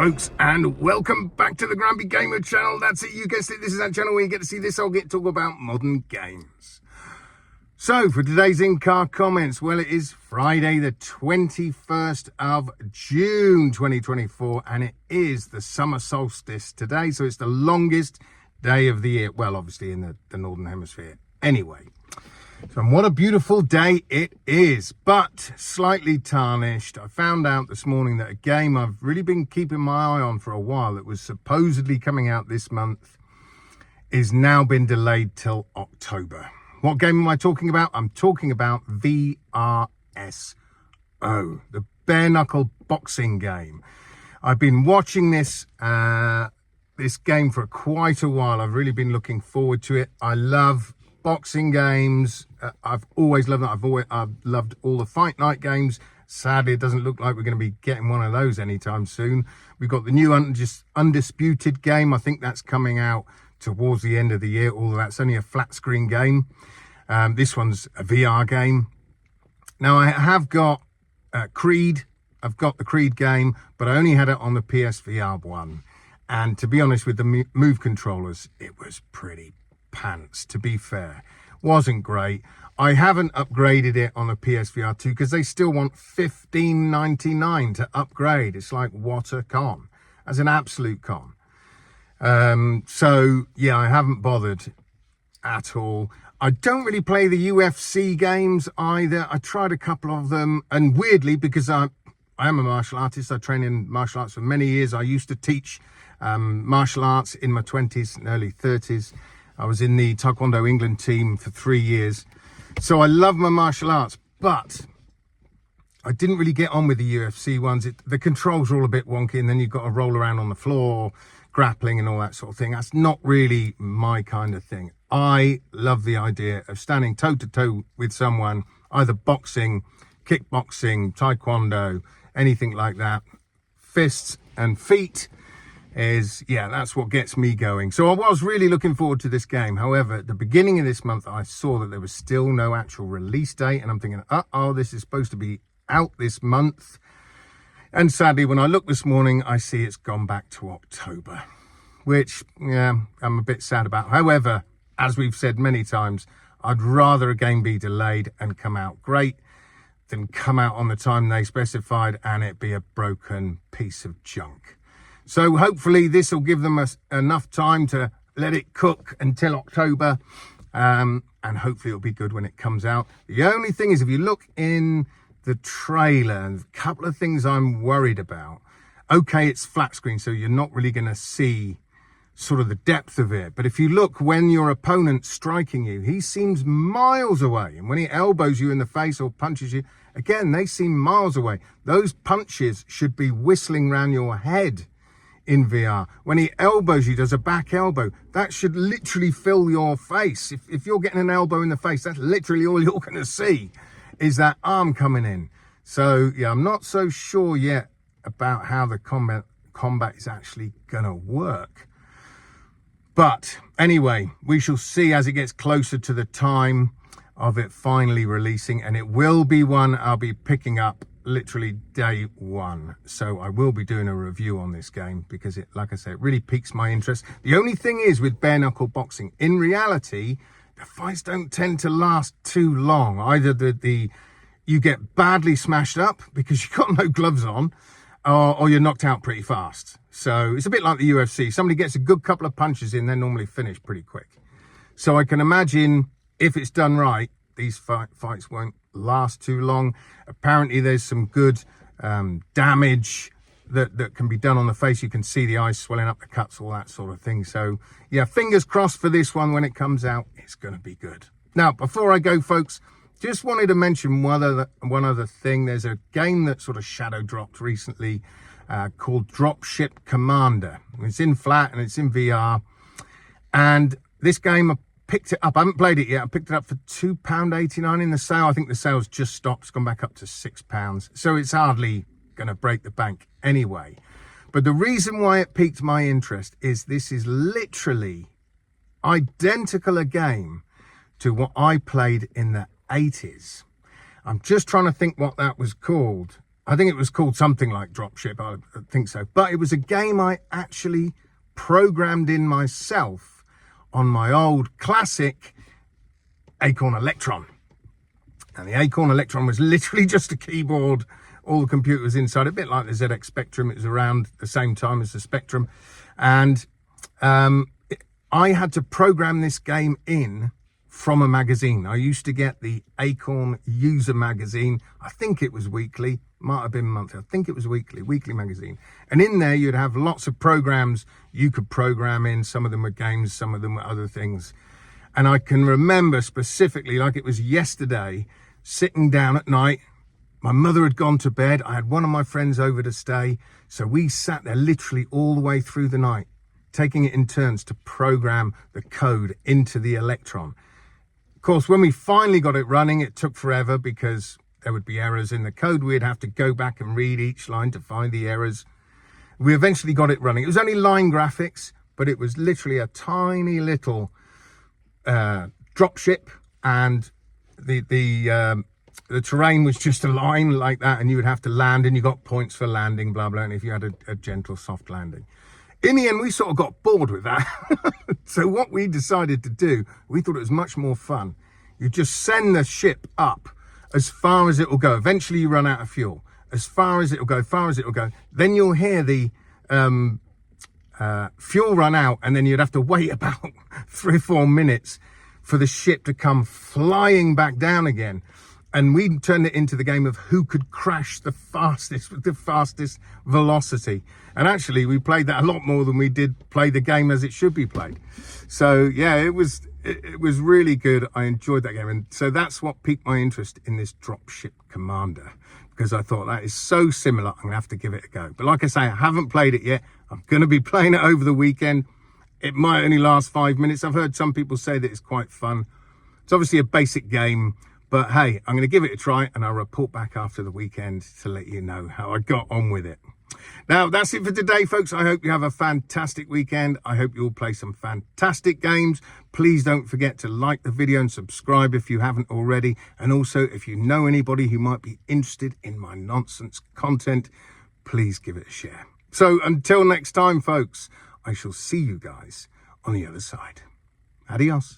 folks, and welcome back to the Grumpy Gamer channel. That's it, you guessed it, this is that channel where you get to see this. I'll get to talk about modern games. So for today's in-car comments, well, it is Friday the 21st of June 2024, and it is the summer solstice today, so it's the longest day of the year. Well, obviously in the northern hemisphere anyway. So what a beautiful day it is, but slightly tarnished. I found out this morning that a game I've really been keeping my eye on for a while that was supposedly coming out this month is now been delayed till October. What game am I talking about? I'm talking about VRSO, the bare knuckle boxing game. I've been watching this game for quite a while. I've really been looking forward to it. I love boxing games. I've always loved that. I've loved all the fight night games. Sadly, it doesn't look like we're going to be getting one of those anytime soon. We've got the new Undisputed game. I think that's coming out towards the end of the year, although that's only a flat screen game. This one's a VR game. Now, I have got Creed. I've got the Creed game, but I only had it on the PSVR 1. And to be honest, with the Move controllers, it was pretty pants, to be fair. Wasn't great. I haven't upgraded it on the PSVR 2 because they still want $15.99 to upgrade. It's like, what a con. As an absolute con. So yeah, I haven't bothered at all. I don't really play the UFC games either. I tried a couple of them, and weirdly, because I am a martial artist, I train in martial arts for many years. I used to teach martial arts in my 20s and early 30s. I was in the Taekwondo England team for 3 years. So I love my martial arts, but I didn't really get on with the UFC ones. The controls are all a bit wonky, and then you've got to roll around on the floor, grappling and all that sort of thing. That's not really my kind of thing. I love the idea of standing toe-to-toe with someone, either boxing, kickboxing, taekwondo, anything like that. Fists and feet is, yeah, that's what gets me going. So I was really looking forward to this game. However, at the beginning of this month, I saw that there was still no actual release date, and I'm thinking, uh-oh, this is supposed to be out this month. And sadly, when I looked this morning, I see it's gone back to October, which, yeah, I'm a bit sad about. However, as we've said many times, I'd rather a game be delayed and come out great than come out on the time they specified and it be a broken piece of junk. So hopefully this will give them enough time to let it cook until October, and hopefully it'll be good when it comes out. The only thing is, if you look in the trailer, a couple of things I'm worried about. Okay, it's flat screen, so you're not really going to see sort of the depth of it. But if you look, when your opponent's striking you, he seems miles away. And when he elbows you in the face or punches you, again, they seem miles away. Those punches should be whistling round your head in VR. When he elbows you, does a back elbow, that should literally fill your face. If you're getting an elbow in the face, that's literally all you're going to see is that arm coming in. So yeah, I'm not so sure yet about how the combat is actually going to work. But anyway, we shall see as it gets closer to the time of it finally releasing, and it will be one I'll be picking up literally day one. So I will be doing a review on this game because it, like I say, it really piques my interest. The only thing is with bare knuckle boxing, in reality, the fights don't tend to last too long. Either you get badly smashed up because you've got no gloves on, or you're knocked out pretty fast. So it's a bit like the UFC. Somebody gets a good couple of punches in, they're normally finished pretty quick. So I can imagine if it's done right, these fights won't last too long. Apparently there's some good damage that can be done on the face. You can see the eyes swelling up, the cuts, all that sort of thing. So yeah, fingers crossed for this one. When it comes out, it's going to be good. Now, before I go, folks, just wanted to mention one other thing. There's a game that sort of shadow dropped recently called Dropship Commander. It's in flat and it's in VR. And this game, I picked it up. I haven't played it yet. I picked it up for £2.89 in the sale. I think the sale's just stopped. It's gone back up to £6. So it's hardly going to break the bank anyway. But the reason why it piqued my interest is this is literally identical a game to what I played in the 80s. I'm just trying to think what that was called. I think it was called something like Dropship, I think so. But it was a game I actually programmed in myself on my old classic Acorn Electron. And the Acorn Electron was literally just a keyboard, all the computers inside, a bit like the ZX Spectrum. It was around the same time as the Spectrum. And I had to program this game in from a magazine. I used to get the Acorn User magazine. I think it was weekly, might have been monthly. I think it was weekly magazine. And in there, you'd have lots of programs you could program in. Some of them were games, some of them were other things. And I can remember specifically, like it was yesterday, sitting down at night. My mother had gone to bed. I had one of my friends over to stay. So we sat there literally all the way through the night, taking it in turns to program the code into the Electron. Of course, when we finally got it running, it took forever because there would be errors in the code. We'd have to go back and read each line to find the errors. We eventually got it running. It was only line graphics, but it was literally a tiny little dropship, and the terrain was just a line like that, and you would have to land, and you got points for landing, blah, blah, and if you had a gentle, soft landing. In the end, we sort of got bored with that. So what we decided to do, we thought it was much more fun. You just send the ship up as far as it will go. Eventually you run out of fuel. As far as it will go, Then you'll hear the fuel run out, and then you'd have to wait about 3 or 4 minutes for the ship to come flying back down again. And we turned it into the game of who could crash the fastest with the fastest velocity. And actually, we played that a lot more than we did play the game as it should be played. So yeah, it was really good. I enjoyed that game. And so that's what piqued my interest in this Dropship Commander, because I thought that is so similar. I'm gonna have to give it a go. But like I say, I haven't played it yet. I'm gonna be playing it over the weekend. It might only last 5 minutes. I've heard some people say that it's quite fun. It's obviously a basic game, but hey, I'm going to give it a try, and I'll report back after the weekend to let you know how I got on with it. Now, that's it for today, folks. I hope you have a fantastic weekend. I hope you all play some fantastic games. Please don't forget to like the video and subscribe if you haven't already. And also, if you know anybody who might be interested in my nonsense content, please give it a share. So until next time, folks, I shall see you guys on the other side. Adios.